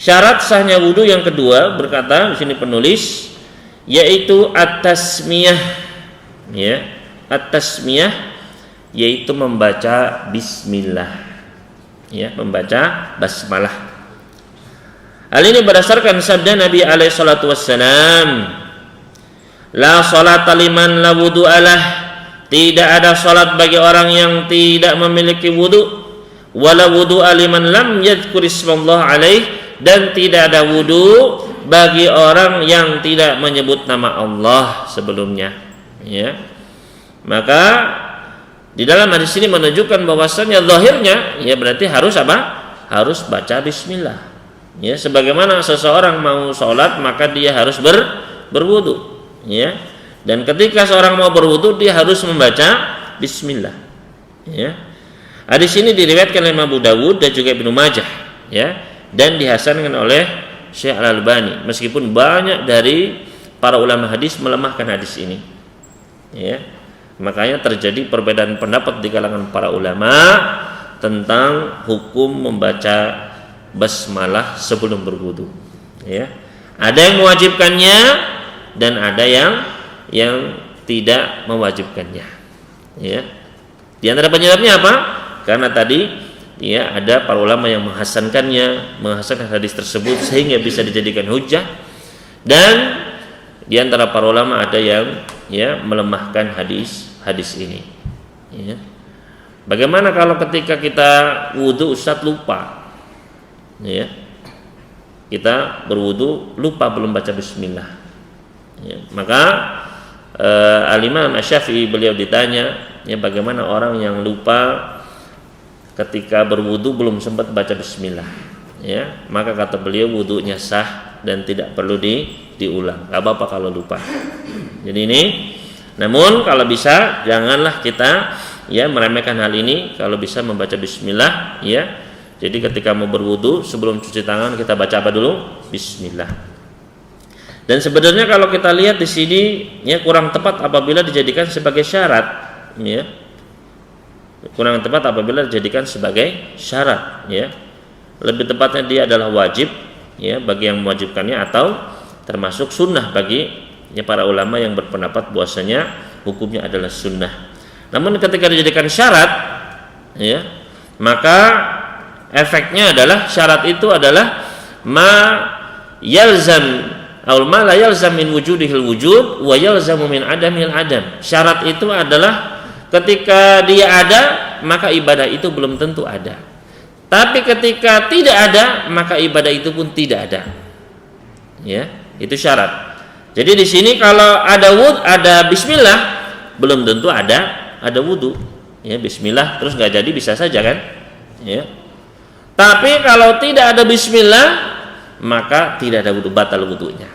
Syarat sahnya wudu yang kedua berkata di sini penulis yaitu at-tasmiyah, ya. At-tasmiyah yaitu membaca bismillah, ya, membaca basmalah. Hal ini berdasarkan sabda Nabi alaihi salatu wassalam, la salata liman la wudu'alah, tidak ada salat bagi orang yang tidak memiliki wudu, wala wudu'a liman lam yadhkur ismallah alaih, dan tidak ada wudu bagi orang yang tidak menyebut nama Allah sebelumnya, ya. Maka di dalam hadis ini menunjukkan bahwasannya zahirnya ya berarti harus apa? Harus baca bismillah. Ya, sebagaimana seseorang mau sholat maka dia harus berwudu, ya. Dan ketika seorang mau berwudu dia harus membaca bismillah. Ya. Hadis ini diriwayatkan oleh Abu Dawud dan juga Ibnu Majah, ya, dan dihasankan oleh Syekh Al-Albani, meskipun banyak dari para ulama hadis melemahkan hadis ini. Ya. Makanya terjadi perbedaan pendapat di kalangan para ulama tentang hukum membaca basmalah sebelum berwudu. Ya. Ada yang mewajibkannya dan ada yang tidak mewajibkannya. Ya. Di antara penyebabnya apa? Karena tadi ya ada para ulama yang menghasankan hadis tersebut sehingga bisa dijadikan hujjah, dan di antara para ulama ada yang ya melemahkan hadis ini, ya. Bagaimana kalau ketika kita wudu Ustaz lupa, ya, kita berwudu lupa belum baca bismillah, ya. Maka Al-Imam Asy-Syafi'i beliau ditanya, ya, bagaimana orang yang lupa ketika berwudu belum sempat baca bismillah, ya. Maka kata beliau wudunya sah dan tidak perlu diulang, gak apa-apa kalau lupa. Jadi ini, namun kalau bisa janganlah kita ya meremehkan hal ini. Kalau bisa membaca bismillah, ya. Jadi ketika mau berwudu sebelum cuci tangan kita baca apa dulu? Bismillah. Dan sebenarnya kalau kita lihat di sini ya kurang tepat apabila dijadikan sebagai syarat, ya. Kurang tepat apabila dijadikan sebagai syarat, ya. Lebih tepatnya dia adalah wajib, ya, bagi yang mewajibkannya, atau termasuk sunnah bagi ya para ulama yang berpendapat bahwasanya hukumnya adalah sunnah. Namun ketika dijadikan syarat, ya, maka efeknya adalah syarat itu adalah ma yalzam aw ma la yalzam min wujudihil wujud wa yalzamu min adamil adam. Syarat itu adalah ketika dia ada maka ibadah itu belum tentu ada. Tapi ketika tidak ada maka ibadah itu pun tidak ada. Ya, itu syarat. Jadi di sini kalau ada bismillah belum tentu ada wudu. Ya, bismillah terus nggak jadi bisa saja kan? Ya. Tapi kalau tidak ada bismillah maka tidak ada wudu, batal wudunya.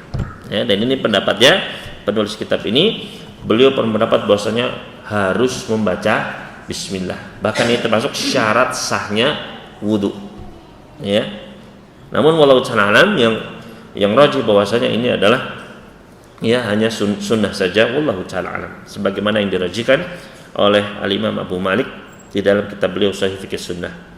Ya, dan ini pendapatnya penulis kitab ini, beliau berpendapat bahwasanya harus membaca bismillah. Bahkan ini termasuk syarat sahnya wudu. Ya. Namun walau ta'ala alam yang rajih bahwasanya ini adalah ya hanya sunnah saja, wallahu ta'ala alam, sebagaimana yang dirajihkan oleh Al-Imam Abu Malik di dalam kitab beliau Sahih Fiqh Sunnah.